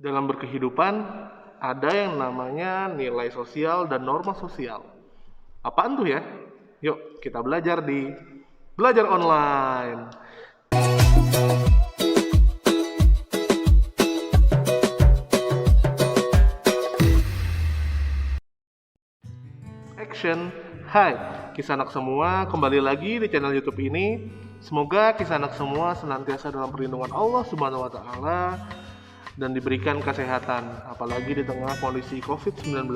Dalam berkehidupan, ada yang namanya nilai sosial dan norma sosial. Apaan tuh ya? Yuk, kita belajar di Belajar Online. Action. Hai, Kisanak semua, kembali lagi di channel YouTube ini. Semoga Kisanak semua senantiasa dalam perlindungan Allah Subhanahu wa taala dan diberikan kesehatan, apalagi di tengah kondisi COVID-19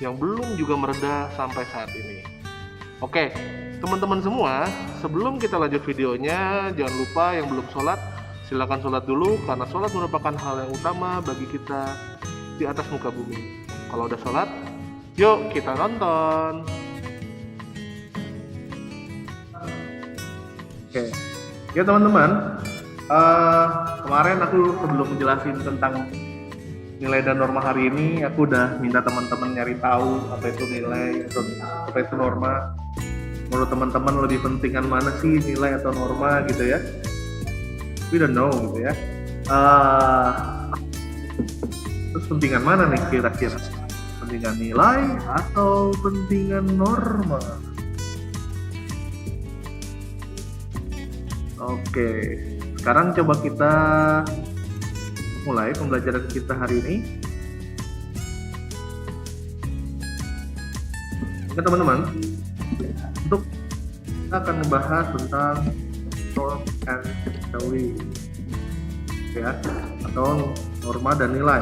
yang belum juga mereda sampai saat ini. Oke, teman-teman semua, sebelum kita lanjut videonya, jangan lupa yang belum sholat, silakan sholat dulu karena sholat merupakan hal yang utama bagi kita di atas muka bumi. Kalau udah sholat, yuk kita nonton. Oke, ya teman-teman, kemarin aku sebelum menjelasin tentang nilai dan norma hari ini, aku udah minta teman-teman nyari tahu apa itu nilai atau apa itu norma. Menurut teman-teman lebih pentingan mana sih, nilai atau norma gitu ya? We don't know gitu ya. Terus pentingan mana nih kira-kira? Pentingan nilai atau pentingan norma? Oke, sekarang coba kita mulai pembelajaran kita hari ini. Oke teman-teman, untuk kita akan membahas tentang norm and value, ya, atau norma dan nilai.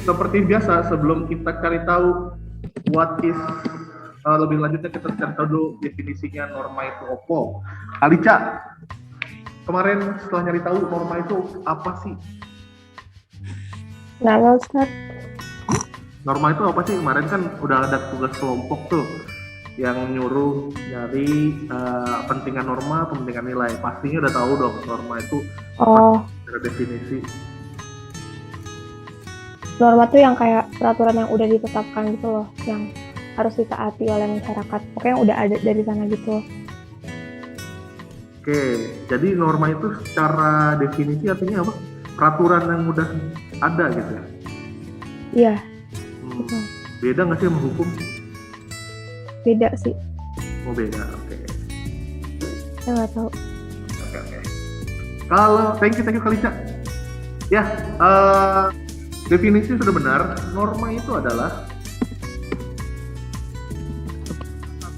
Seperti biasa, sebelum kita cari tahu what is lebih lanjutnya, kita cari tahu dulu definisinya norma itu apa. Alica, kemarin setelah nyari tahu norma itu apa sih? Nggak, Ustaz. Norma itu apa sih? Kemarin kan udah ada tugas kelompok tuh yang nyuruh nyari pentingan norma, pentingan nilai. Pastinya udah tahu dong norma itu secara definisi. Norma tuh yang kayak peraturan yang udah ditetapkan gitu loh, yang harus ditaati oleh masyarakat. Pokoknya yang udah ada dari sana gitu. Oke, jadi norma itu secara definisi artinya apa? Peraturan yang udah ada gitu ya? Iya. Beda nggak sih sama hukum? Beda sih. Oh beda, oke. Saya nggak tahu. Oke. Kalau thank you Kalisa. Ya, definisi sudah benar. Norma itu adalah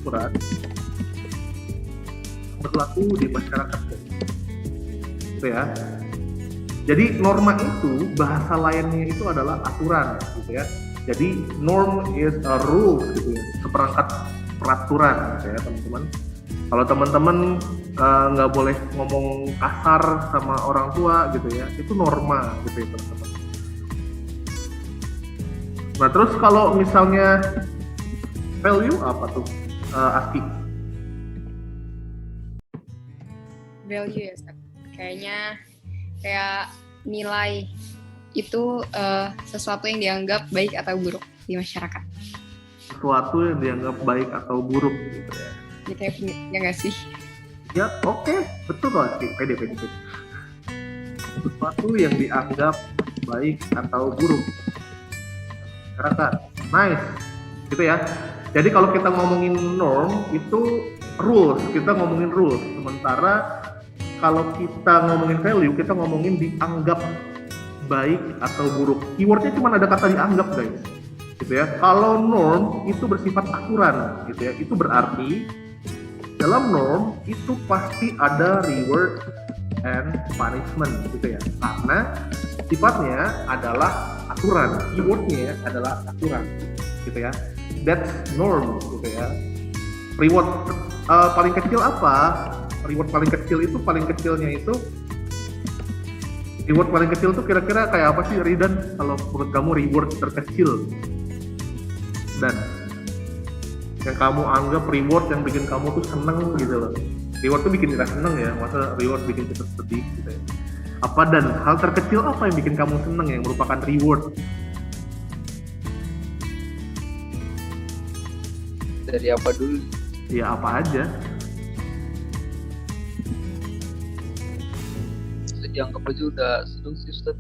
aturan berlaku di masyarakat, gitu ya. Jadi norma itu bahasa lainnya itu adalah aturan, gitu ya. Jadi norm is a rule, gitu ya, seperangkat peraturan, gitu ya teman-teman. Kalau teman-teman nggak boleh ngomong kasar sama orang tua, gitu ya, itu norma, gitu ya teman-teman. Nah terus kalau misalnya value apa tuh, Aski? Value ya, kayaknya kayak nilai itu sesuatu yang dianggap baik atau buruk di masyarakat. Sesuatu yang dianggap baik atau buruk gitu ya. Ya kayak ya nggak sih? Ya oke, betul banget sih. Pede. Sesuatu yang dianggap baik atau buruk. Masyarakat. Nice. Gitu ya. Jadi kalau kita ngomongin norm itu rules, kita ngomongin rules. Sementara kalau kita ngomongin value, kita ngomongin dianggap baik atau buruk. Keywordnya cuma ada kata dianggap, guys. Gitu ya. Kalau norm itu bersifat aturan, gitu ya. Itu berarti dalam norm itu pasti ada reward and punishment, gitu ya. Karena sifatnya adalah aturan. Keywordnya adalah aturan, gitu ya. That's norm, gitu ya. Reward paling kecil apa? Reward paling kecil itu reward paling kecil tuh kira-kira kayak apa sih, Ridan? Kalau menurut kamu reward terkecil dan yang kamu anggap reward yang bikin kamu tuh seneng gitu loh. Reward tuh bikin kita seneng ya, masa reward bikin kita sedih gitu ya. Apa dan hal terkecil apa yang bikin kamu seneng yang merupakan reward? Dari apa dulu? Ya apa aja. dianggap aja udah seneng sih Ustaz.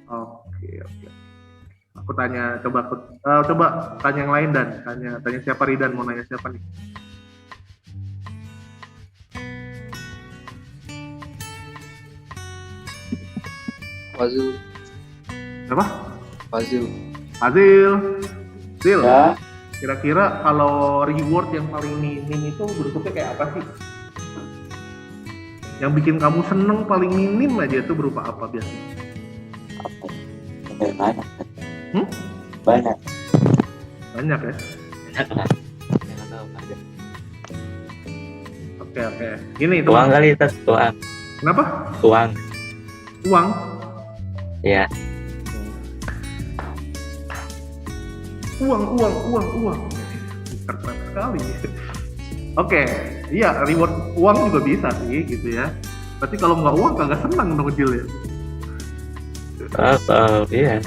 Oke. Aku tanya, coba tanya yang lain dan tanya siapa Ridan, mau nanya siapa nih? Fazil. Apa? Fazil. Zil, Ya, kira-kira kalau reward yang paling minim itu bentuknya kayak apa sih? Yang bikin kamu seneng paling minim aja itu berupa apa biasanya? apa? Banyak. Hmm? Banyak. Banyak ya? Banyak lah. Oke. Gini, Uang teman. kali tas, uang. Kenapa? Uang. Uang. Ya. Uang. Keren sekali. Oke, iya reward uang juga bisa sih gitu ya. Berarti kalau nggak uang kagak senang dong Jil ya. Iya.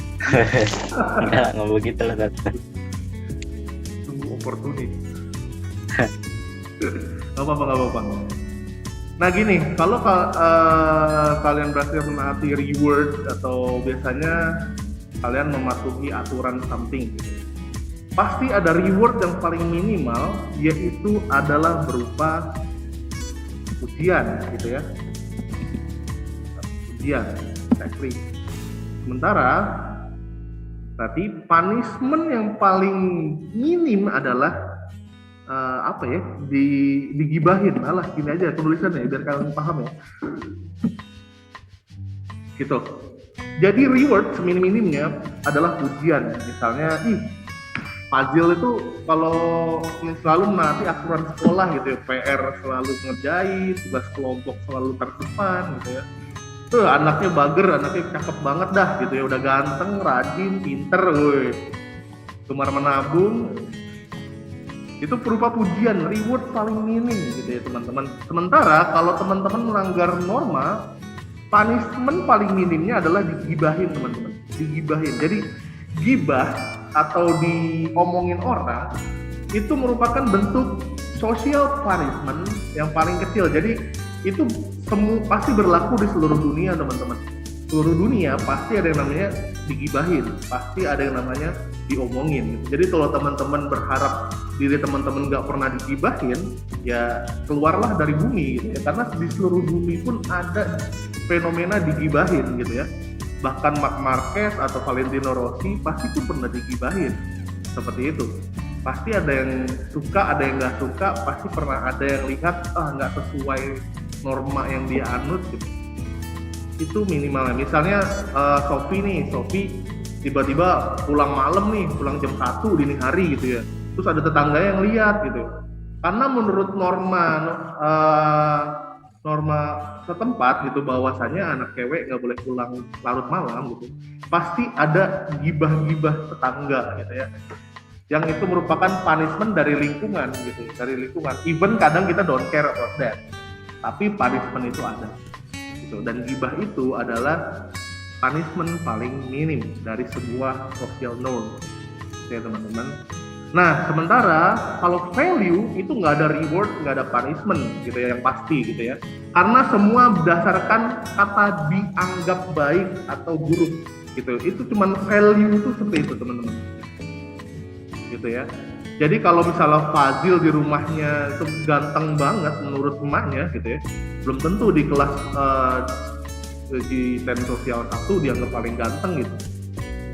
Nggak begitu lah tas. Tunggu opportunity. Gak apa-apa. Nah gini, kalau kalian berhasil menaati reward atau biasanya kalian mematuhi aturan something gitu, pasti ada reward yang paling minimal, yaitu adalah berupa ujian gitu ya. Ujian, exactly. Sementara berarti punishment yang paling minim adalah digibahin. Alah, gini aja tulisannya biar kalian paham ya. Gitu. Jadi reward seminim-minimnya adalah ujian. Misalnya, Fazil itu kalau selalu menaati aturan sekolah gitu ya, PR selalu ngerjain, tugas kelompok selalu terdepan gitu ya. Tuh anaknya bager, anaknya cakep banget dah gitu ya, udah ganteng, rajin, pinter, woi. Gemar menabung. Itu berupa pujian, reward paling minim gitu ya teman-teman. Sementara kalau teman-teman melanggar norma, punishment paling minimnya adalah digibahin teman-teman. Digibahin. Jadi gibah atau diomongin orang itu merupakan bentuk social punishment yang paling kecil. Jadi itu pasti berlaku di seluruh dunia teman-teman. Seluruh dunia pasti ada yang namanya digibahin, pasti ada yang namanya diomongin. Jadi kalau teman-teman berharap diri teman-teman nggak pernah digibahin, ya keluarlah dari bumi gitu ya. Karena di seluruh bumi pun ada fenomena digibahin gitu ya. Bahkan Marc Marquez atau Valentino Rossi pasti pun pernah digibahin. Seperti itu. Pasti ada yang suka, ada yang nggak suka, pasti pernah ada yang lihat nggak sesuai norma yang dia anut gitu. Itu minimalnya. Misalnya Sophie tiba-tiba pulang malam nih, pulang jam 1 dini hari gitu ya. Terus ada tetangga yang lihat gitu. Karena menurut norma setempat gitu bahwasanya anak cewek nggak boleh pulang larut malam gitu. Pasti ada gibah-gibah tetangga gitu ya. Yang itu merupakan punishment dari lingkungan gitu, dari lingkungan. Even kadang kita don't care about that. Tapi punishment itu ada. Gitu. Dan gibah itu adalah punishment paling minim dari sebuah social norm ya teman-teman. Nah sementara kalau value itu nggak ada reward, nggak ada punishment gitu ya yang pasti gitu ya, karena semua berdasarkan kata dianggap baik atau buruk gitu. Itu cuman value itu seperti itu teman-teman gitu ya. Jadi kalau misalnya Fazil di rumahnya itu ganteng banget menurut emaknya gitu ya, belum tentu di kelas di ten sosial 1 dianggap paling ganteng gitu.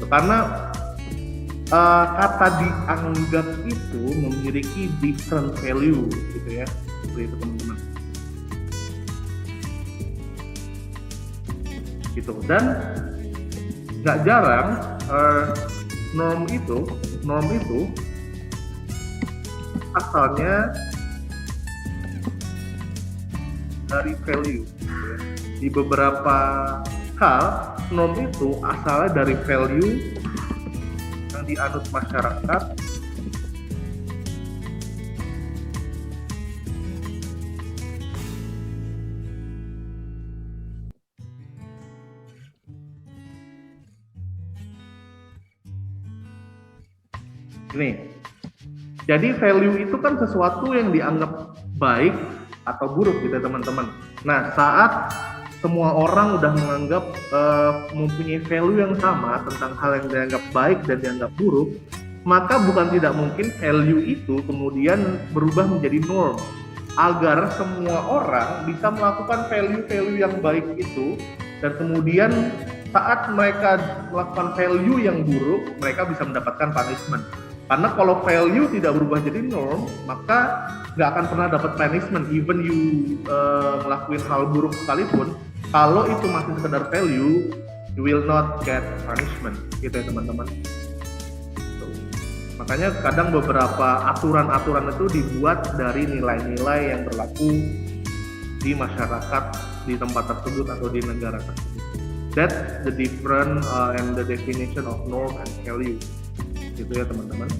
Karena kata dianggap itu memiliki different value gitu ya, seperti itu teman-teman. Gitu. Dan nggak jarang norm itu asalnya dari value gitu ya. Di beberapa hal norm itu asalnya dari value yang dianut masyarakat ini. Jadi value itu kan sesuatu yang dianggap baik atau buruk gitu ya teman-teman. Nah, saat semua orang udah menganggap mempunyai value yang sama tentang hal yang dianggap baik dan dianggap buruk, maka bukan tidak mungkin value itu kemudian berubah menjadi norm agar semua orang bisa melakukan value-value yang baik itu, dan kemudian saat mereka melakukan value yang buruk, mereka bisa mendapatkan punishment. Karena kalau value tidak berubah jadi norm, maka nggak akan pernah dapat punishment. Even you ngelakuin hal buruk sekalipun, kalau itu masih sekedar value, you will not get punishment, gitu ya teman-teman. Makanya kadang beberapa aturan-aturan itu dibuat dari nilai-nilai yang berlaku di masyarakat di tempat tersebut atau di negara tersebut. That's the difference and the definition of norm and value. Gitu ya teman-teman.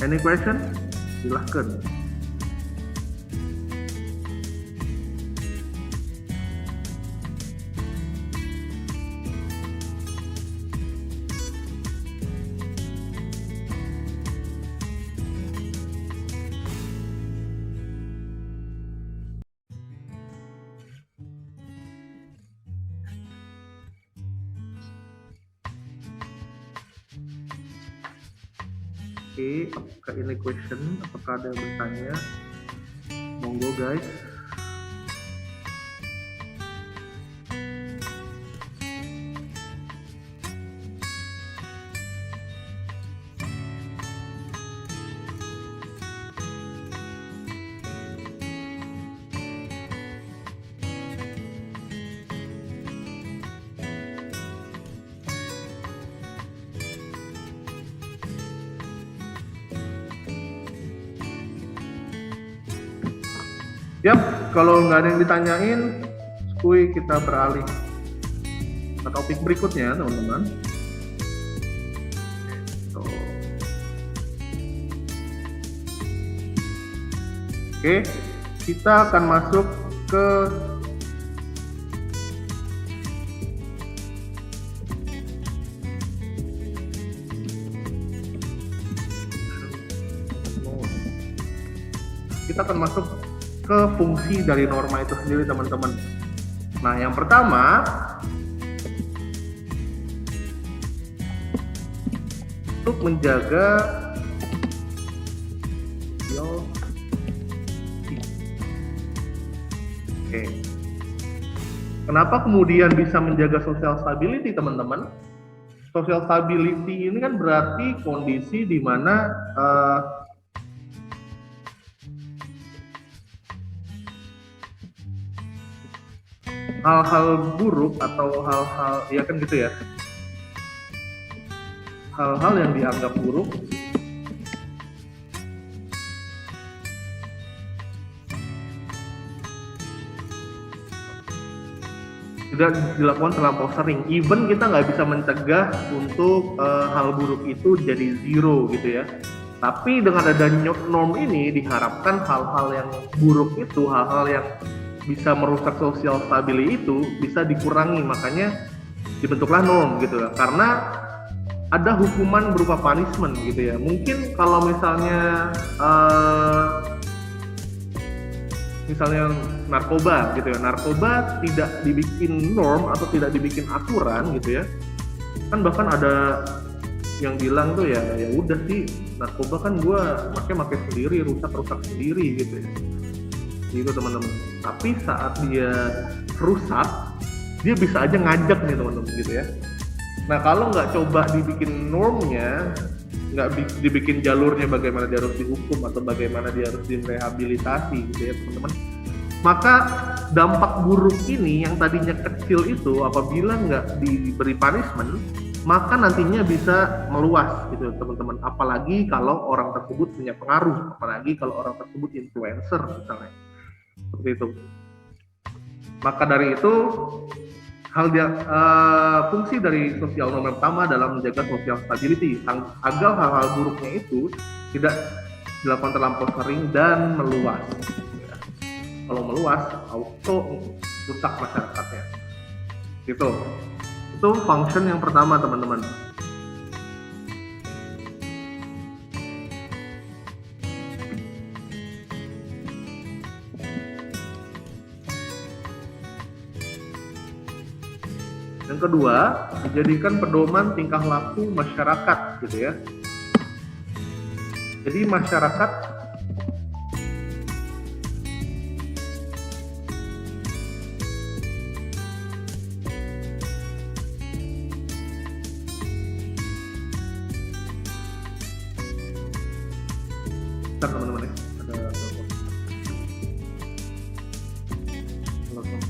Any question? Silahkan. Oke, apakah ini question? Apakah ada yang bertanya? Monggo guys. Yap, kalau nggak ada yang ditanyain, skuy kita beralih ke topik berikutnya, teman-teman. Oke, kita akan masuk ke ke fungsi dari norma itu sendiri, teman-teman. Nah, yang pertama, untuk menjaga Oke. Kenapa kemudian bisa menjaga social stability, teman-teman? Social stability ini kan berarti kondisi di mana hal-hal buruk atau hal-hal, ya kan gitu ya, hal-hal yang dianggap buruk tidak dilakukan terlampau sering. Even kita nggak bisa mencegah untuk hal buruk itu jadi zero gitu ya, tapi dengan adanya norm ini diharapkan hal-hal yang buruk itu, hal-hal yang bisa merusak social stability itu bisa dikurangi. Makanya dibentuklah norm gitu ya, karena ada hukuman berupa punishment gitu ya. Mungkin kalau misalnya narkoba gitu ya, narkoba tidak dibikin norm atau tidak dibikin aturan gitu ya, kan bahkan ada yang bilang tuh ya udah sih narkoba kan gue pakai sendiri, rusak sendiri gitu ya, gitu teman-teman. Tapi saat dia rusak, dia bisa aja ngajak nih teman-teman gitu ya. Nah, kalau nggak coba dibikin normnya, nggak dibikin jalurnya bagaimana dia harus dihukum atau bagaimana dia harus direhabilitasi gitu ya teman-teman, maka dampak buruk ini yang tadinya kecil itu apabila nggak diberi punishment, maka nantinya bisa meluas gitu teman-teman. Apalagi kalau orang tersebut punya pengaruh, apalagi kalau orang tersebut influencer misalnya, seperti itu. Maka dari itu fungsi dari sosial norm pertama dalam menjaga social stability agar hal-hal buruknya itu tidak dilakukan terlampau sering dan meluas. Kalau meluas, auto rusak masyarakatnya. Gitu. Itu function yang pertama, teman-teman. kedua, dijadikan pedoman tingkah laku masyarakat gitu ya. Jadi masyarakat Bentar, teman-teman ya, ada telepon. Telepon.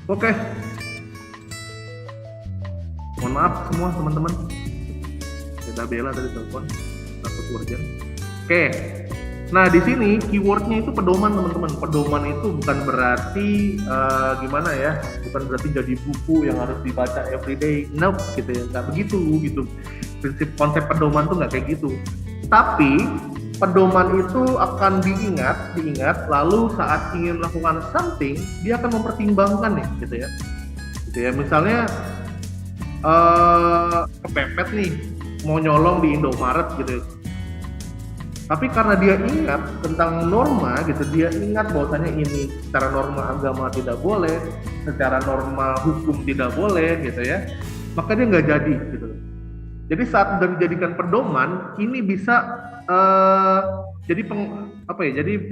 Oke. Mohon maaf semua teman-teman. Ada Bella tadi telepon, takut urgent. Oke. Nah di sini keywordnya itu pedoman teman-teman. Pedoman itu bukan berarti gimana ya? Bukan berarti jadi buku yang harus dibaca everyday. Nope, gitu ya. Nggak begitu gitu. Prinsip konsep pedoman tuh nggak kayak gitu. Tapi pedoman itu akan diingat, lalu saat ingin melakukan something, dia akan mempertimbangkan nih, gitu ya. Gitu ya, misalnya kepepet nih, mau nyolong di Indomaret gitu. Tapi karena dia ingat tentang norma gitu, dia ingat bahwasanya ini secara norma agama tidak boleh, secara norma hukum tidak boleh gitu ya, maka dia nggak jadi gitu. Jadi saat sudah dijadikan pedoman, ini bisa jadi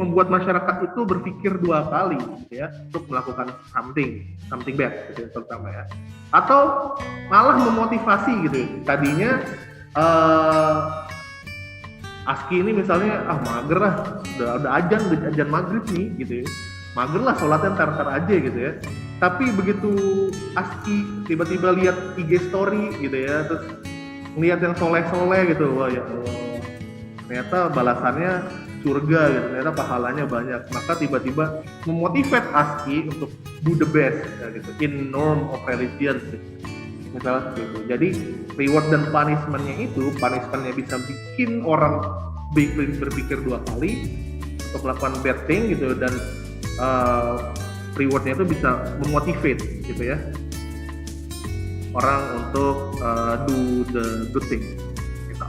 membuat masyarakat itu berpikir dua kali gitu ya untuk melakukan something bad gitu ya, terutama ya, atau malah memotivasi gitu. Tadinya Aski ini misalnya mager lah, udah ajan maghrib nih gitu ya, mager lah sholatnya ntar aja gitu ya. Tapi begitu Aski tiba-tiba lihat IG story gitu ya, terus lihat yang soleh gitu, wah ya Allah, ternyata balasannya surga gitu, ternyata pahalanya banyak, maka tiba-tiba memotivate Aski untuk do the best ya, gitu, in norm of religion gitu. Misalnya seperti itu. Jadi reward dan punishmentnya bisa bikin orang berpikir dua kali untuk melakukan bad thing gitu, dan rewardnya itu bisa memotivate gitu ya orang untuk do the good thing gitu.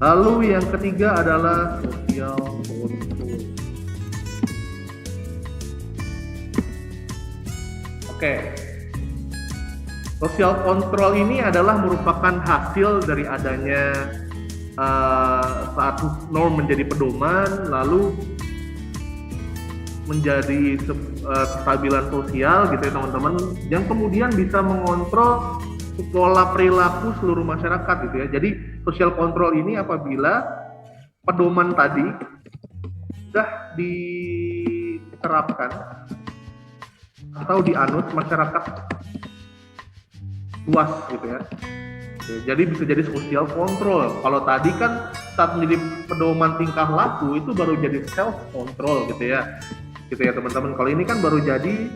Lalu yang ketiga adalah social control. Oke. Social control ini adalah merupakan hasil dari adanya saat norm menjadi pedoman, lalu menjadi kestabilan sosial gitu ya teman-teman, yang kemudian bisa mengontrol pola perilaku seluruh masyarakat gitu ya. Jadi social control ini apabila pedoman tadi sudah diterapkan atau dianut masyarakat luas gitu ya. Jadi bisa jadi social control. Kalau tadi kan saat menjadi pedoman tingkah laku itu baru jadi self control gitu ya. Gitu ya teman-teman. Kalau ini kan baru jadi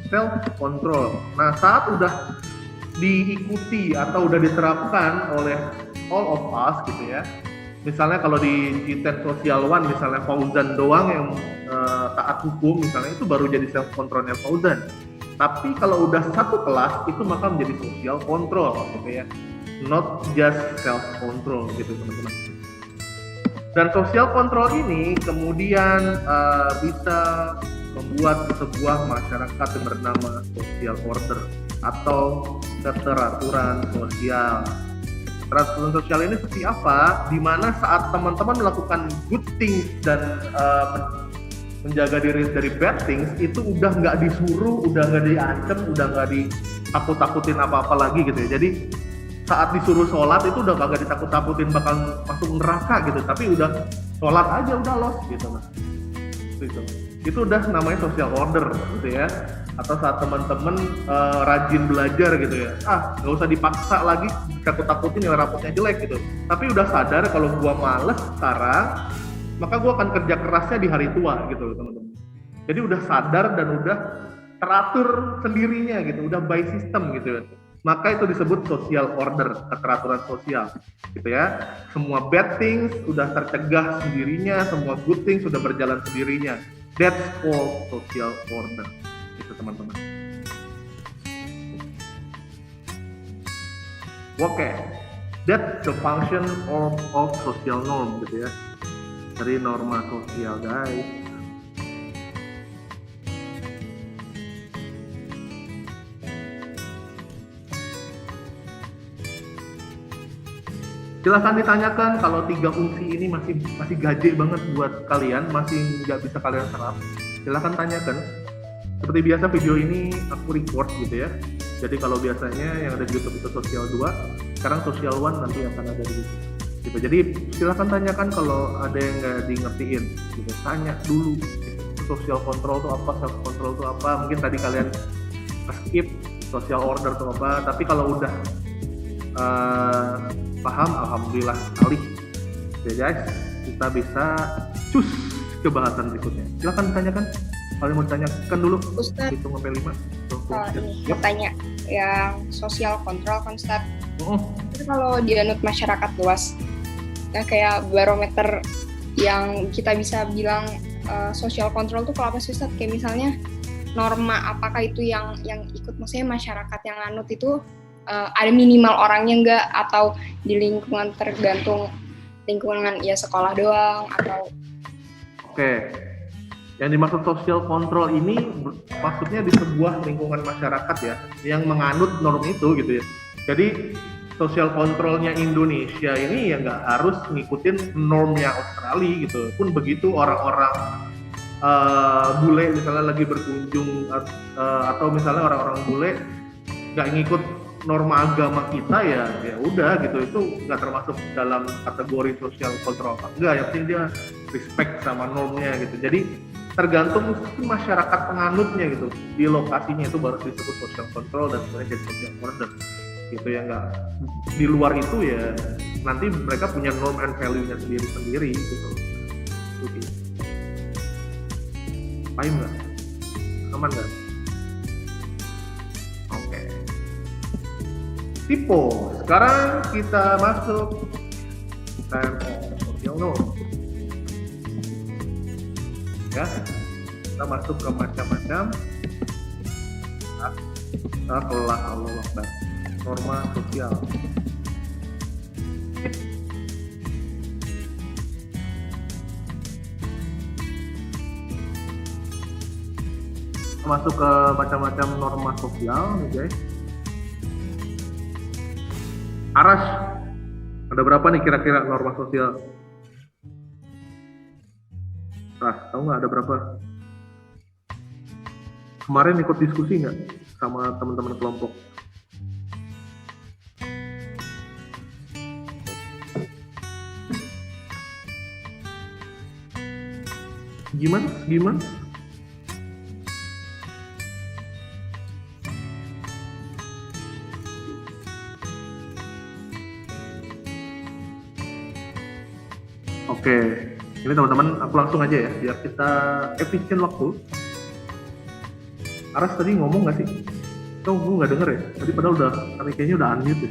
self control. Nah, saat udah diikuti atau udah diterapkan oleh all of us gitu ya. Misalnya kalau di G10 Social One misalnya Fauzan doang yang taat hukum misalnya, itu baru jadi self controlnya Fauzan. Tapi kalau udah satu kelas itu maka menjadi social control gitu ya, not just self control gitu teman-teman. Dan social control ini kemudian bisa membuat sebuah masyarakat yang bernama social order atau keteraturan sosial. Keteraturan sosial ini seperti apa? Dimana saat teman-teman melakukan good things dan menjaga diri dari bad things, itu udah nggak disuruh, udah nggak diancam, udah nggak ditakut-takutin apa-apa lagi gitu ya. Jadi saat disuruh sholat itu udah kagak ditakut-takutin bakal masuk neraka gitu, tapi udah sholat aja udah los gitu mas. Gitu. Itu udah namanya social order gitu ya. Atau saat teman-teman rajin belajar gitu ya, nggak usah dipaksa lagi, takut-takutin yang rapotnya jelek gitu. Tapi udah sadar kalau gua males sekarang, maka gue akan kerja kerasnya di hari tua gitu teman-teman. Jadi udah sadar dan udah teratur sendirinya gitu, udah by system gitu. Maka itu disebut social order, keteraturan sosial gitu ya. Semua bad things udah tercegah sendirinya, semua good things sudah berjalan sendirinya. That's called social order gitu teman-teman. Oke, that's the function of social norm gitu ya. Dari norma sosial guys. Silahkan ditanyakan kalau 3 fungsi ini masih gaje banget buat kalian, masih nggak bisa kalian serap. Silahkan tanyakan. Seperti biasa video ini aku record gitu ya. Jadi kalau biasanya yang ada di YouTube itu sosial 2, sekarang sosial 1 nanti akan ada di YouTube. Gitu. Jadi silahkan tanyakan kalau ada yang nggak di ngertiin gitu. Tanya dulu gitu. Social control itu apa, self control itu apa, mungkin tadi kalian skip social order itu apa, tapi kalau udah paham alhamdulillah sekali ya guys, kita bisa cus ke bahasan berikutnya. Silahkan tanyakan, kalian mau ditanyakan dulu. Ustaz, hitung sampai 5 ini mau tanya yang social control konsep itu kalau dianut masyarakat luas kayak barometer yang kita bisa bilang social control tuh kalau apa sih Ustaz? Kayak misalnya norma apakah itu yang ikut, maksudnya masyarakat yang anut itu ada minimal orangnya enggak, atau di lingkungan tergantung lingkungan ya sekolah doang atau. Oke. Yang dimaksud social control ini maksudnya di sebuah lingkungan masyarakat ya yang menganut norm itu gitu ya. Jadi social controlnya Indonesia ini ya nggak harus ngikutin normnya Australia gitu. Pun begitu orang-orang bule misalnya lagi berkunjung atau misalnya orang-orang bule nggak ngikut norma agama kita ya udah gitu, itu nggak termasuk dalam kategori social control apa enggak, yang penting dia respect sama normnya gitu. Jadi tergantung masyarakat penganutnya gitu, di lokasinya itu baru disebut social control dan kemudian jadi social order gitu ya. Nggak di luar itu ya nanti mereka punya norm and value-nya sendiri-sendiri gitu. Oke. Paham nggak? Aman nggak? Oke. Tipe. Sekarang kita masuk time of social norm. Ya, kita masuk ke macam-macam kelah Allah Akbar. Norma sosial. Masuk ke macam-macam norma sosial nih guys. Aras, ada berapa nih kira-kira norma sosial? Aras, tahu nggak ada berapa? Kemarin ikut diskusi nggak sama teman-teman kelompok? Gimana? Oke, ini teman-teman aku langsung aja ya, biar kita efisien waktu. Aras tadi ngomong nggak sih? Tuh, gue nggak denger ya. Tadi padahal udah, tapi kayaknya udah unmute ya.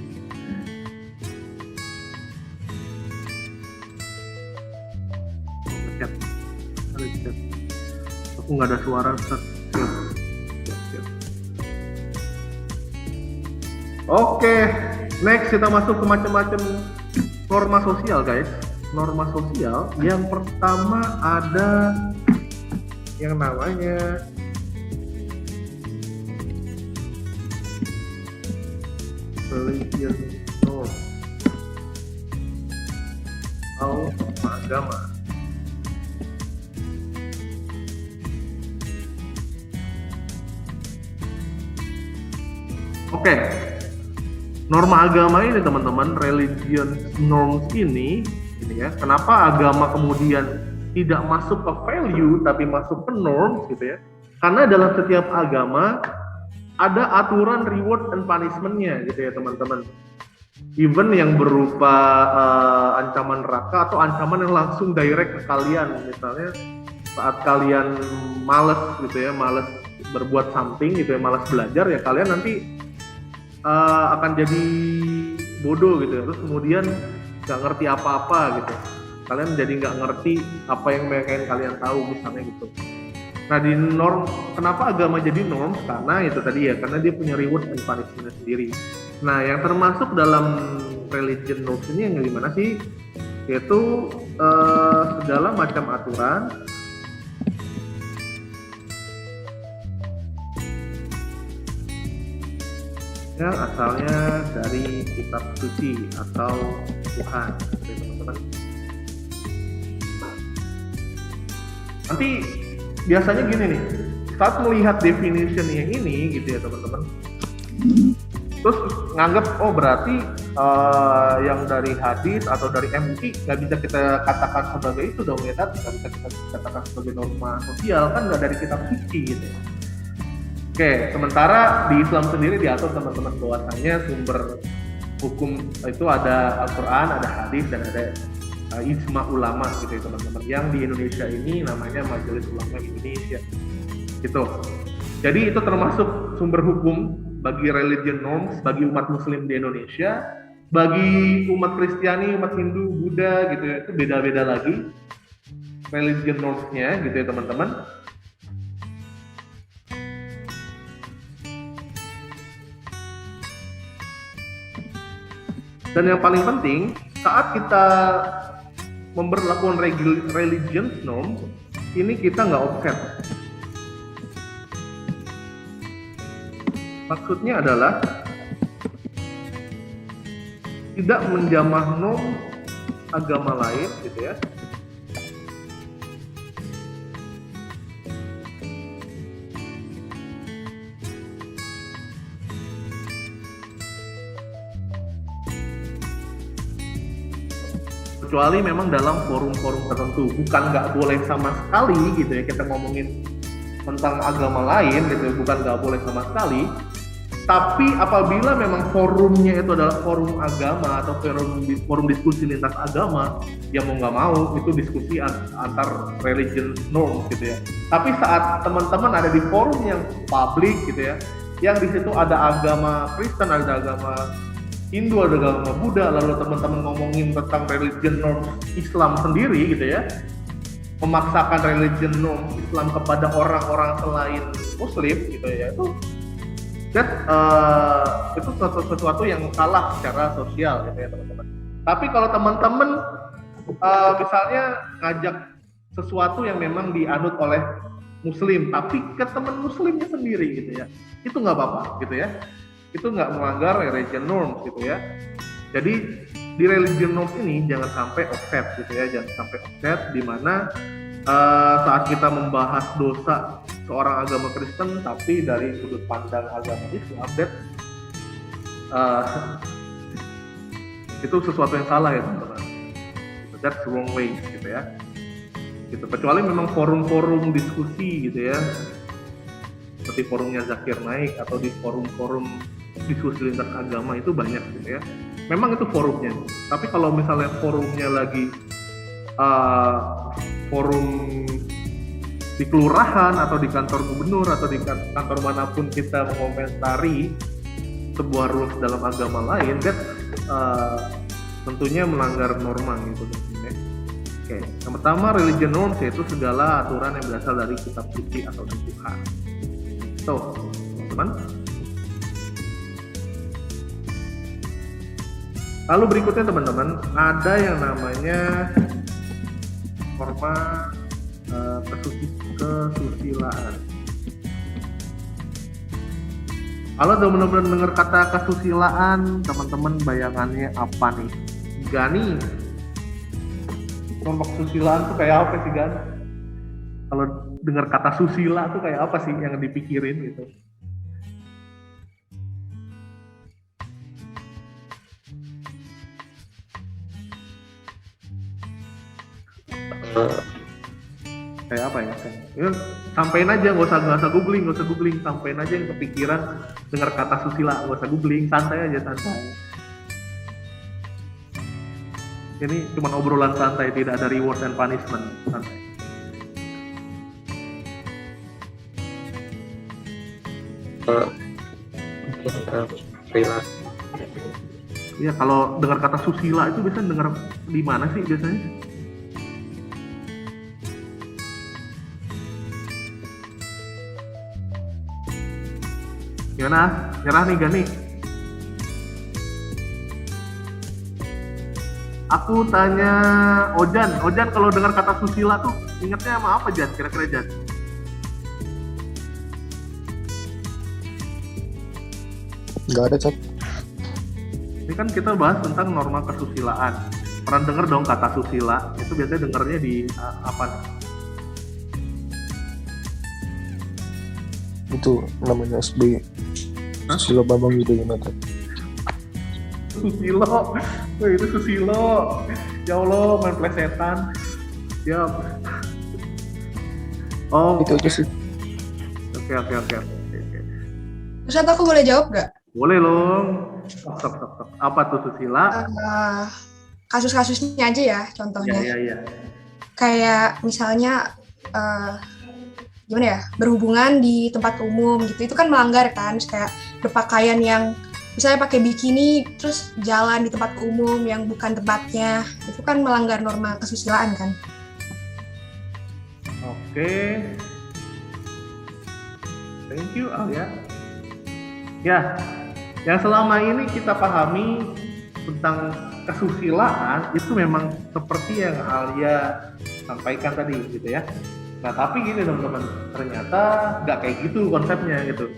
Chat. Ada chat. Aku nggak ada suara. Siap. Oke, next kita masuk ke macam-macam norma sosial guys. Norma sosial yang pertama ada yang namanya religion norm atau agama. Oke, norma agama ini teman-teman, religion norms ini ya, kenapa agama kemudian tidak masuk ke value tapi masuk ke norms gitu ya? Karena dalam setiap agama ada aturan reward and punishment-nya gitu ya teman-teman. Even yang berupa ancaman neraka atau ancaman yang langsung direct ke kalian, misalnya saat kalian males gitu ya, males berbuat something gitu ya, males belajar ya, kalian nanti akan jadi bodoh gitu ya, terus kemudian nggak ngerti apa-apa gitu, kalian jadi nggak ngerti apa yang pengen kalian tahu misalnya gitu. Nah di norm, kenapa agama jadi norm? Karena itu tadi ya, karena dia punya reward and punishment sendiri. Nah yang termasuk dalam religion norms ini yang gimana sih? Yaitu segala macam aturan yang asalnya dari kitab suci atau Tuhan, teman-teman. Nanti biasanya gini nih, saat melihat definitionnya ini gitu ya teman-teman, terus nganggap oh berarti yang dari hadis atau dari MUI nggak bisa kita katakan sebagai itu dong ya, nggak bisa kita katakan sebagai norma sosial, kan nggak dari kitab suci gitu ya. Oke, sementara di Islam sendiri diatur teman-teman bahwasanya sumber hukum itu ada Al-Quran, ada hadis, dan ada ijma ulama gitu ya teman-teman. Yang di Indonesia ini namanya Majelis Ulama Indonesia gitu. Jadi itu termasuk sumber hukum bagi religion norms bagi umat Muslim di Indonesia. Bagi umat Kristiani, umat Hindu, Buddha gitu ya, itu beda-beda lagi religion norms-nya gitu ya teman-teman. Dan yang paling penting, saat kita memberlakukan religion norm, ini kita nggak offset. Maksudnya adalah tidak menjamah norm agama lain, gitu ya. Kecuali memang dalam forum-forum tertentu, bukan nggak boleh sama sekali gitu ya kita ngomongin tentang agama lain gitu, bukan nggak boleh sama sekali. Tapi apabila memang forumnya itu adalah forum agama atau forum diskusi lintas agama, ya mau nggak mau itu diskusi antar religion norm gitu ya. Tapi saat teman-teman ada di forum yang publik gitu ya, yang di situ ada agama Kristen, ada agama Hindu, ada agama Buddha, lalu teman-teman ngomongin tentang religion norm Islam sendiri gitu ya, memaksakan religion norm Islam kepada orang-orang selain Muslim gitu ya, itu sesuatu yang salah secara sosial gitu ya teman-teman. Tapi kalau teman-teman misalnya ngajak sesuatu yang memang dianut oleh Muslim, tapi ke teman Muslimnya sendiri gitu ya, itu nggak apa-apa gitu ya, itu nggak melanggar religion norms gitu ya. Jadi di religion norms ini jangan sampai offset gitu ya, jangan sampai offset di mana saat kita membahas dosa seorang agama Kristen tapi dari sudut pandang agama Islam, itu sesuatu yang salah ya teman-teman. That's the wrong way gitu ya. Gitu. Kecuali memang forum-forum diskusi gitu ya, seperti forumnya Zakir Naik atau di forum-forum diskusi lintas agama itu banyak gitu ya. Memang itu forumnya. Tapi kalau misalnya forumnya lagi forum di kelurahan atau di kantor gubernur atau di kantor manapun kita mengomentari sebuah rules dalam agama lain, tentunya melanggar norma gitu. Oke, yang pertama religion norms yaitu segala aturan yang berasal dari kitab suci atau dari Tuhan. Tuh, teman-teman. Lalu berikutnya teman-teman, ada yang namanya norma kesusilaan. Kalau teman-teman dengar kata kesusilaan, teman-teman bayangannya apa nih? Gani, norma kesusilaan tuh kayak apa sih Gani? Kalau dengar kata susila tuh kayak apa sih yang dipikirin gitu? Kayak apa ya? Ya sampein aja, nggak usah googling, sampein aja yang kepikiran dengar kata susila, nggak usah googling, santai aja, santai. Ini cuma obrolan santai, tidak ada reward and punishment, santai. Perilaku. Iya, kalau dengar kata susila itu biasanya dengar di mana sih biasanya? Gimana? Nyerah nih Gani? Aku tanya Ojan kalau dengar kata susila tuh ingatnya sama apa Jan? Kira-kira Jan? Nggak ada, Cat. Ini kan kita bahas tentang norma kesusilaan. Pernah denger dong kata susila? Itu biasanya dengernya di apa? Itu namanya SBY. Susilo Bambang Yudhoyono. Susilo, itu Susilo. Ya Allah, main plesetan. Siap. Oh, Itu aja sih. Oke. Ustadz, aku boleh jawab nggak? Boleh loh. Stop. Apa tuh susila? Kasus-kasusnya aja ya, contohnya. Iya. Kayak misalnya gimana ya, berhubungan di tempat umum gitu, itu kan melanggar kan, kayak berpakaian yang misalnya pakai bikini terus jalan di tempat umum yang bukan tempatnya, itu kan melanggar norma kesusilaan kan. Oke. Thank you Alia. Ya, yang selama ini kita pahami tentang kesusilaan itu memang seperti yang Alia sampaikan tadi gitu ya. Nah tapi gini teman-teman, ternyata nggak kayak gitu konsepnya gitu.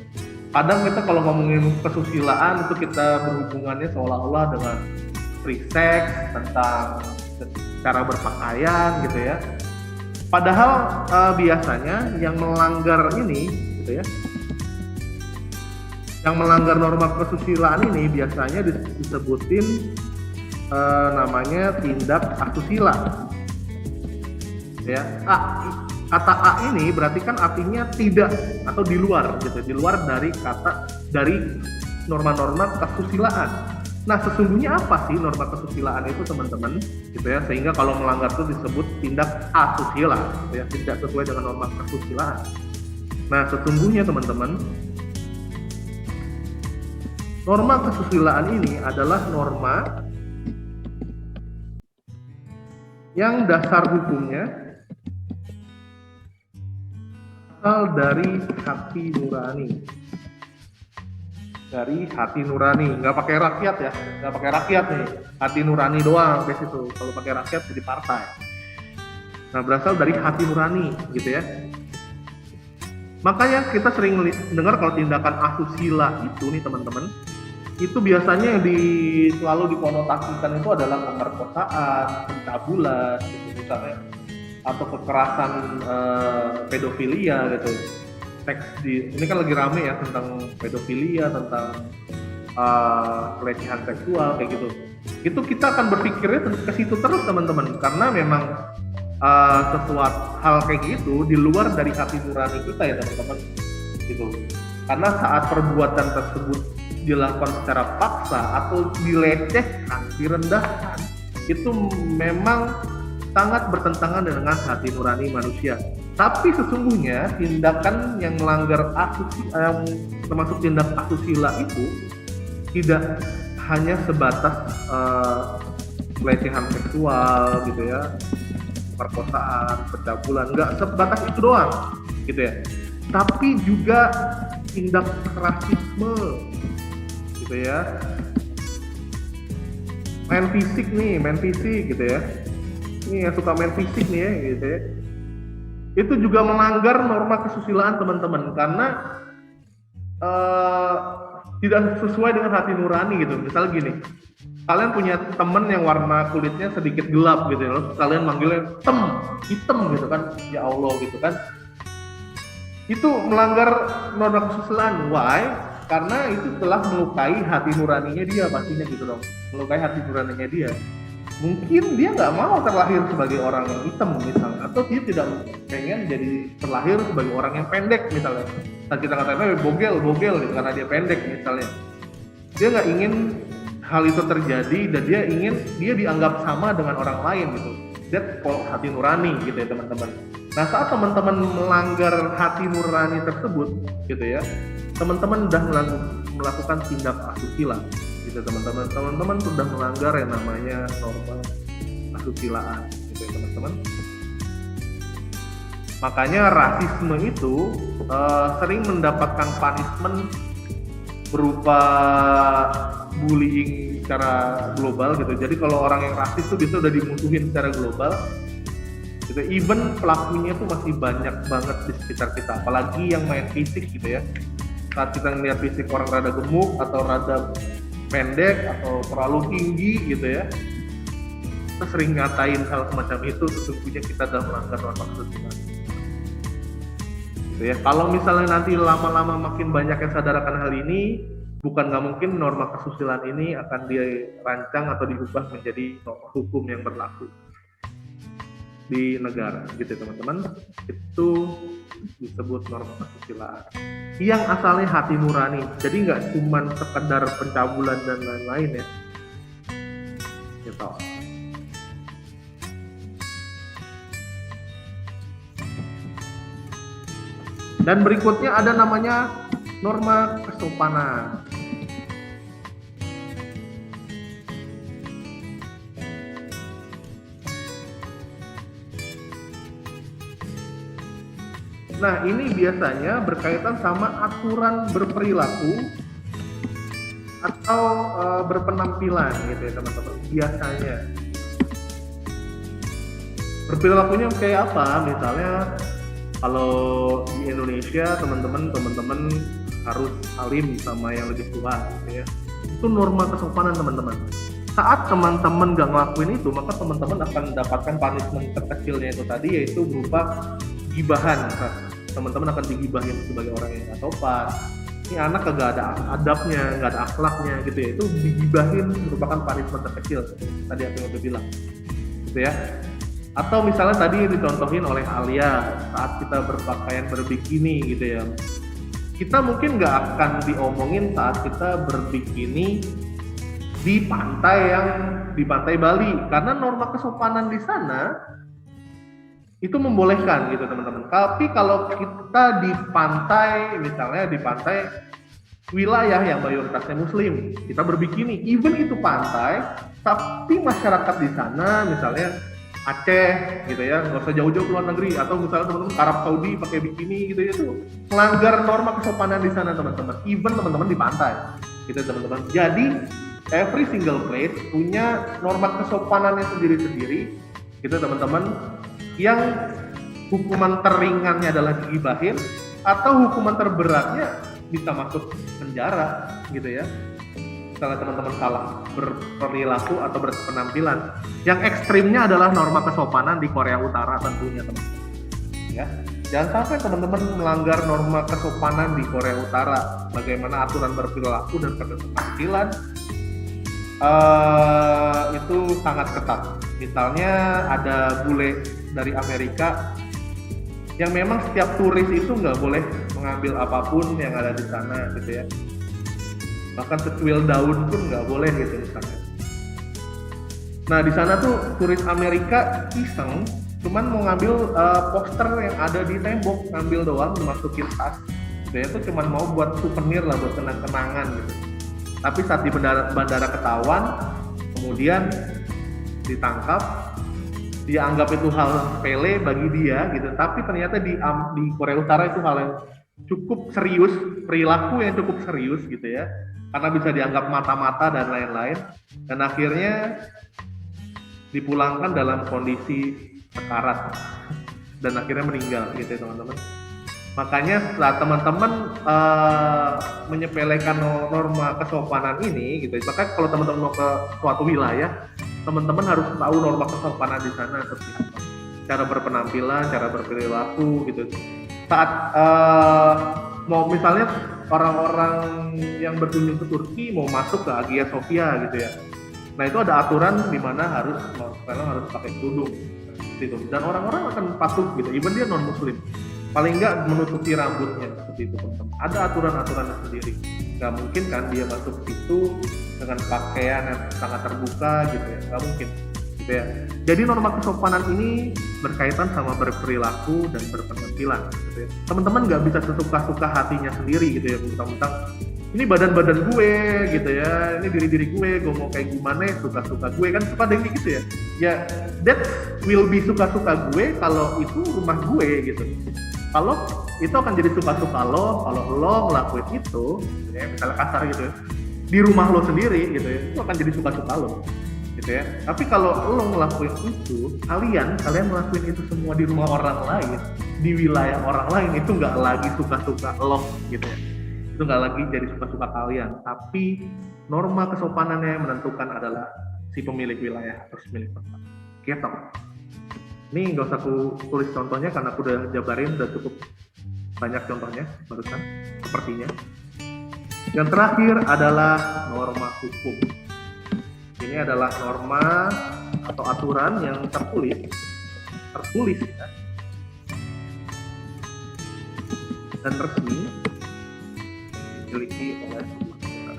Kadang kita kalau ngomongin kesusilaan itu kita berhubungannya seolah-olah dengan free sex, tentang cara berpakaian gitu ya. Padahal biasanya yang melanggar ini gitu ya, yang melanggar norma kesusilaan ini biasanya disebutin namanya tindak asusila. Ya, kata A ini berarti kan artinya tidak atau di luar gitu, di luar dari norma-norma kesusilaan. Nah, sesungguhnya apa sih norma kesusilaan itu teman-teman? Gitu ya, sehingga kalau melanggar itu disebut tindak asusila, gitu ya, tidak sesuai dengan norma kesusilaan. Nah, sesungguhnya teman-teman, norma kesusilaan ini adalah norma yang dasar hukumnya berasal dari hati nurani. Dari hati nurani, nggak pakai rakyat ya, nggak pakai rakyat nih, hati nurani doang guys itu. Kalau pakai rakyat jadi partai. Nah, berasal dari hati nurani gitu ya. Makanya kita sering dengar kalau tindakan asusila itu nih teman-teman, itu biasanya yang selalu dikonotasikan itu adalah pemerkosaan, pencabulan gitu misalnya, atau kekerasan pedofilia gitu. Ini kan lagi rame ya tentang pedofilia, tentang pelecehan seksual kayak gitu. Itu kita akan berpikirnya ke situ terus teman-teman, karena memang sesuatu hal kayak gitu di luar dari hati nurani kita ya teman-teman gitu. Karena saat perbuatan tersebut dilakukan secara paksa atau dilecehkan, direndahkan, itu memang sangat bertentangan dengan hati nurani manusia. Tapi sesungguhnya tindakan yang melanggar yang termasuk tindak asusila itu tidak hanya sebatas pelecehan seksual gitu ya, perkosaan, pencabulan, nggak sebatas itu doang gitu ya. Tapi juga tindak rasisme gitu ya, main fisik gitu ya. Ini yang suka main fisik nih ya gitu ya. Itu juga melanggar norma kesusilaan teman-teman, karena tidak sesuai dengan hati nurani gitu. Misal gini, kalian punya temen yang warna kulitnya sedikit gelap gitu ya, lalu kalian manggilnya hitam gitu kan, ya Allah gitu kan. Itu melanggar norma kesusilaan. Why? Karena itu telah melukai hati nuraninya dia pastinya gitu dong, melukai hati nuraninya dia. Mungkin dia nggak mau terlahir sebagai orang yang hitam misalnya, atau dia tidak pengen jadi terlahir sebagai orang yang pendek misalnya. Saat kita katakan bogel gitu karena dia pendek misalnya, dia nggak ingin hal itu terjadi dan dia ingin dia dianggap sama dengan orang lain gitu. That's called hati nurani gitu ya teman-teman. Nah, saat teman-teman melanggar hati nurani tersebut gitu ya, teman-teman sudah melakukan tindak asusila gitu teman-teman sudah melanggar yang namanya norma asusilaan gitu ya teman-teman. Makanya rasisme itu sering mendapatkan punishment berupa bullying secara global gitu. Jadi kalau orang yang rasis itu biasanya udah dimusuhin secara global gitu. Even pelakunya tuh masih banyak banget di sekitar kita, apalagi yang main fisik gitu ya. Saat kita ngeliat fisik orang rada gemuk atau rada pendek atau terlalu tinggi gitu ya, kita sering ngatain hal semacam itu, sesungguhnya kita sudah melanggar norma kesusilaan gitu ya. Kalau misalnya nanti lama-lama makin banyak yang sadarkan hal ini, bukan nggak mungkin norma kesusilaan ini akan dirancang atau diubah menjadi norma hukum yang berlaku di negara gitu ya teman-teman. Itu disebut norma kesusilaan yang asalnya hati nurani, jadi nggak cuma sekedar pencabulan dan lain-lain ya gitu. Dan berikutnya ada namanya norma kesopanan. Nah, ini biasanya berkaitan sama aturan berperilaku atau berpenampilan gitu ya teman-teman. Biasanya berperilakunya kayak apa? Misalnya kalau di Indonesia teman-teman harus alim sama yang lebih tua gitu ya. Itu norma kesopanan teman-teman. Saat teman-teman gak ngelakuin itu, maka teman-teman akan mendapatkan punishment terkecilnya itu tadi, yaitu berupa gibahan. Teman-teman akan digibahin sebagai orang yang gak sopan. Ini anak kagak ada adabnya, gak ada akhlaknya gitu ya. Itu digibahin merupakan punishment terkecil. Tadi aku udah bilang gitu ya. Atau misalnya tadi dicontohin oleh Alia, saat kita berpakaian berbikini gitu ya, kita mungkin nggak akan diomongin saat kita berbikini di pantai Bali, karena norma kesopanan di sana itu membolehkan gitu teman-teman. Tapi kalau kita di pantai, misalnya di pantai wilayah yang mayoritasnya muslim, kita berbikini, even itu pantai, tapi masyarakat di sana misalnya Aceh gitu ya, nggak usah jauh-jauh ke luar negeri, atau misalnya teman-teman ke Arab Saudi pakai bikini gitu ya, itu melanggar norma kesopanan di sana teman-teman. Even teman-teman di pantai gitu teman-teman. Jadi every single place punya norma kesopanannya sendiri-sendiri gitu teman-teman, yang hukuman teringannya adalah gibahin, atau hukuman terberatnya bisa masuk penjara gitu ya. Misalnya teman-teman salah berperilaku atau berpenampilan. Yang ekstrimnya adalah norma kesopanan di Korea Utara tentunya teman-teman. Ya, jangan sampai teman-teman melanggar norma kesopanan di Korea Utara. Bagaimana aturan berperilaku dan berpenampilan itu sangat ketat. Misalnya ada bule dari Amerika yang memang setiap turis itu nggak boleh mengambil apapun yang ada di sana gitu ya. Bahkan secuil daun pun nggak boleh gitu misalnya. Nah di sana tuh turis Amerika iseng, cuman mau ngambil poster yang ada di tembok, ngambil doang, dimasukin tas. Dia tuh cuman mau buat souvenir lah, buat kenang-kenangan gitu. Tapi saat di bandara ketahuan, kemudian ditangkap, dia anggap itu hal sepele bagi dia gitu. Tapi ternyata di Korea Utara itu hal yang cukup serius, perilaku yang cukup serius gitu ya. Karena bisa dianggap mata-mata dan lain-lain, dan akhirnya dipulangkan dalam kondisi sekarat dan akhirnya meninggal gitu ya teman-teman. Makanya setelah teman-teman menyepelekan norma kesopanan ini gitu, maka kalau teman-teman mau ke suatu wilayah, teman-teman harus tahu norma kesopanan di sana seperti apa, cara berpenampilan, cara berperilaku gitu. Saat mau misalnya orang-orang yang berkunjung ke Turki mau masuk ke Hagia Sophia gitu ya. Nah itu ada aturan di mana harus pakai kerudung gitu. Dan orang-orang akan patuh gitu, even dia non muslim. Paling nggak menutupi rambutnya seperti itu teman-teman. Ada aturan-aturannya sendiri. Nggak mungkin kan dia masuk situ dengan pakaian yang sangat terbuka gitu ya. Nggak mungkin. Gitu ya. Jadi norma kesopanan ini berkaitan sama berperilaku dan berpenampilan gitu ya. Teman-teman nggak bisa sesuka-suka hatinya sendiri gitu ya, mentang-mentang ini badan-badan gue gitu ya, ini diri-diri gue mau kayak gimana suka-suka gue, kan suka dengan gitu ya. Ya that will be suka-suka gue kalau itu rumah gue gitu. Kalau itu akan jadi suka-suka lo kalau lo ngelakuin itu ya, misalnya kasar gitu ya, di rumah lo sendiri gitu ya, itu akan jadi suka-suka lo gitu ya. Tapi kalau lo ngelakuin itu, kalian ngelakuin itu semua di rumah orang lain, di wilayah orang lain, itu nggak lagi suka-suka lo gitu ya. Itu nggak lagi jadi suka-suka kalian, tapi norma kesopanannya yang menentukan adalah si pemilik wilayah atau si pemilik tempat. Gitu. Ini nggak usah aku tulis contohnya karena aku udah jabarin, udah cukup banyak contohnya barusan sepertinya. Yang terakhir adalah norma hukum. Ini adalah norma atau aturan yang tertulis ya, dan resmi dimiliki oleh semua negara.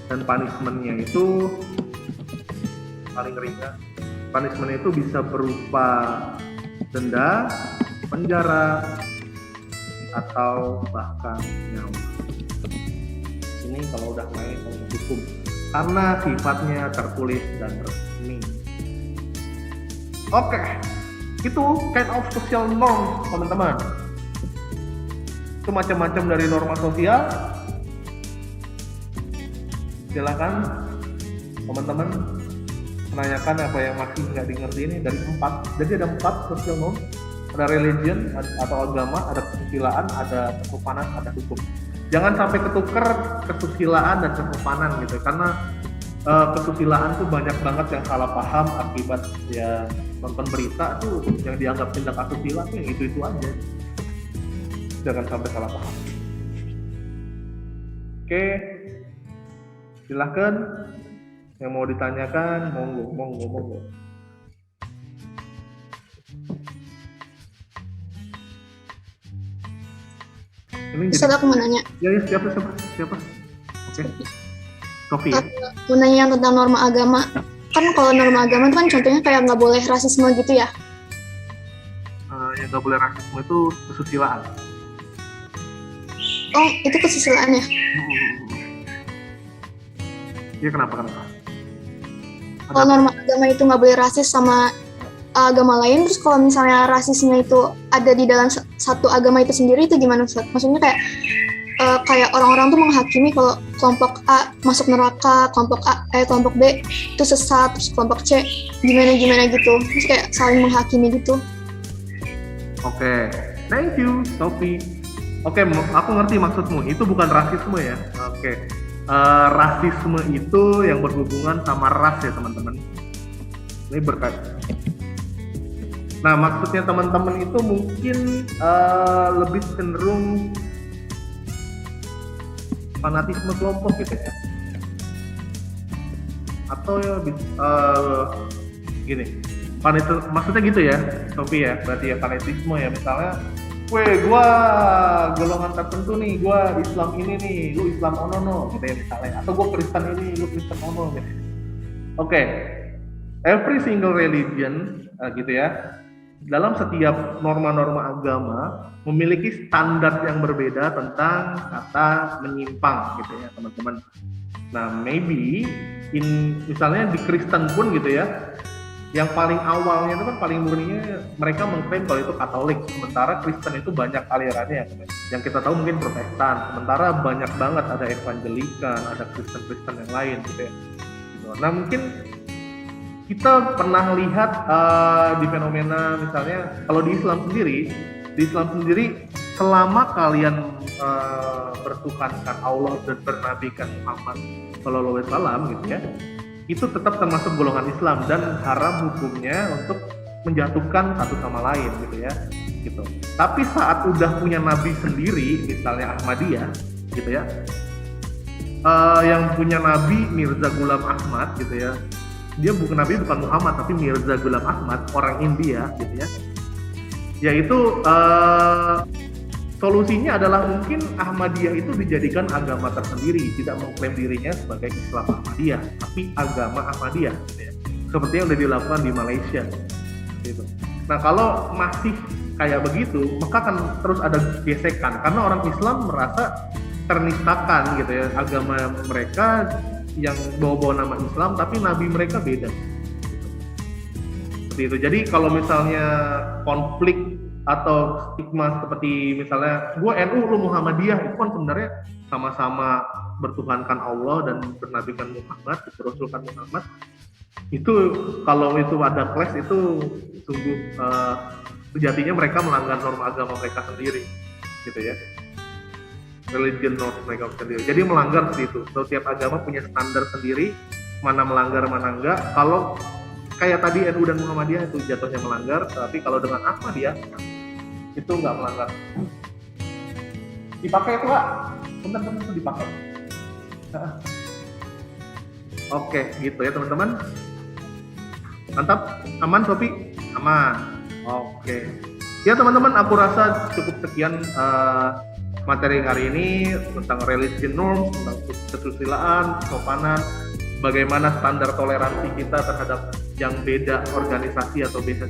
Dan punishment-nya itu paling ringan. Punishment itu bisa berupa denda, penjara, atau bahkan nyawa. Ini kalau udah main sama hukum, karena sifatnya tertulis dan resmi. Oke, itu kind of social norm teman-teman. Itu macam-macam dari norma sosial. Silakan teman-teman menanyakan apa yang masih nggak dimengerti ini dari 4. Jadi ada 4 social norm. Ada religion atau agama, ada kesusilaan, ada kesopanan, ada hukum. Jangan sampai ketukar kesusilaan dan kesopanan gitu, karena kesusilaan tuh banyak banget yang salah paham akibat ya nonton berita tuh yang dianggap tindak asusila tuh yang itu aja. Jangan sampai salah paham. Oke, silahkan yang mau ditanyakan, monggo. Bisa aku mau nanya? Ya, siapa? Oke. Sofi ya? Mau nanya yang tentang norma agama. Kan kalau norma agama itu kan contohnya kayak nggak boleh rasisme gitu ya? Yang nggak boleh rasisme itu kesusilaan. Oh, itu kesusilaan ya? Ya kenapa? Kalau norma agama itu nggak boleh rasis sama agama lain, terus kalau misalnya rasisnya itu ada di dalam satu agama itu sendiri, itu gimana Ustaz? Maksudnya kayak orang-orang tuh menghakimi kalau kelompok A masuk neraka, kelompok B itu sesat, terus kelompok C gimana gitu, terus kayak saling menghakimi gitu. Oke, thank you Sophie. Oke, aku ngerti maksudmu, itu bukan rasisme ya. Oke. Rasisme itu yang berhubungan sama ras ya teman-teman. Ini berkait. Nah, maksudnya teman-teman itu mungkin lebih cenderung fanatisme kelompok gitu ya, atau ya gini, maksudnya gitu ya, Sophie ya, berarti ya fanatisme ya, misalnya, gua golongan tertentu nih, gua Islam ini nih, lu Islam ono gitu ya misalnya, atau gua Kristen ini, lu Kristen ono gitu. Oke. Every single religion gitu ya, dalam setiap norma-norma agama memiliki standar yang berbeda tentang kata menyimpang gitu ya teman-teman. Nah, maybe misalnya di Kristen pun gitu ya, yang paling awalnya itu kan paling murninya mereka mengklaim kalau itu Katolik, sementara Kristen itu banyak alirannya. Yang kita tahu mungkin Protestan, sementara banyak banget ada Evangelikan, ada Kristen-Kristen yang lain gitu ya. Nah, mungkin kita pernah lihat di fenomena misalnya kalau di Islam sendiri selama kalian bertuhankan Allah dan bernabikan Muhammad Shallallahu Alaihi Wasallam gitu ya, itu tetap termasuk golongan Islam dan haram hukumnya untuk menjatuhkan satu sama lain gitu ya, gitu. Tapi saat udah punya nabi sendiri, misalnya Ahmadiyah gitu ya, yang punya nabi Mirza Ghulam Ahmad gitu ya, dia bukan Muhammad tapi Mirza Ghulam Ahmad, orang India gitu ya. Yaitu solusinya adalah mungkin Ahmadiyah itu dijadikan agama tersendiri, tidak mengklaim dirinya sebagai Islam Ahmadiyah, tapi agama Ahmadiyah gitu ya. Seperti yang sudah dilakukan di Malaysia gitu. Nah, kalau masih kayak begitu, maka akan terus ada gesekan karena orang Islam merasa ternistakan gitu ya, agama mereka yang bawa-bawa nama Islam tapi nabi mereka beda gitu. Seperti itu. Jadi kalau misalnya konflik atau stigma seperti misalnya gue NU lu Muhammadiyah, itu kan sebenarnya sama-sama bertuhankan Allah dan bernabikan Muhammad, berasulkan Muhammad. Itu kalau itu ada clash itu sungguh sejatinya mereka melanggar norma agama mereka sendiri gitu ya, religion norm mereka sendiri. Jadi melanggar seperti itu. Setiap agama punya standar sendiri, mana melanggar mana enggak. Kalau kayak tadi NU dan Muhammadiyah itu jatuhnya melanggar, tapi kalau dengan Ahmadiyah itu enggak melanggar. Dipakai itu Kak? Benar-benar itu dipakai. Oke, gitu ya teman-teman. Mantap, aman Sophie? Aman. Oke. Ya teman-teman, aku rasa cukup sekian materi hari ini tentang religion norms, tentang kesusilaan, kesopanan, bagaimana standar toleransi kita terhadap yang beda organisasi atau beda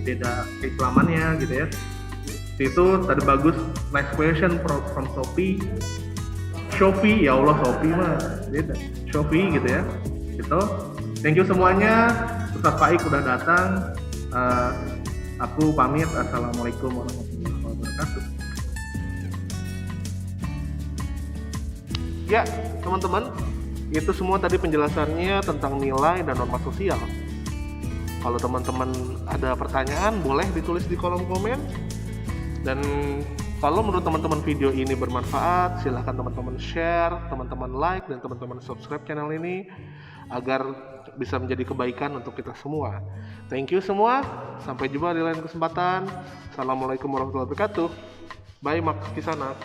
keislamannya gitu ya. Itu tadi bagus, nice question from Sophie. Sophie, ya Allah Sophie mah beda. Sophie gitu ya. Gitu. Thank you semuanya. Ustaz Faik udah datang. Aku pamit. Assalamualaikum warahmatullahi wabarakatuh. Ya, teman-teman, itu semua tadi penjelasannya tentang nilai dan norma sosial. Kalau teman-teman ada pertanyaan, boleh ditulis di kolom komen. Dan kalau menurut teman-teman video ini bermanfaat, silahkan teman-teman share, teman-teman like, dan teman-teman subscribe channel ini agar bisa menjadi kebaikan untuk kita semua. Thank you semua, sampai jumpa di lain kesempatan. Assalamualaikum warahmatullahi wabarakatuh. Bye, Mak Kisanak.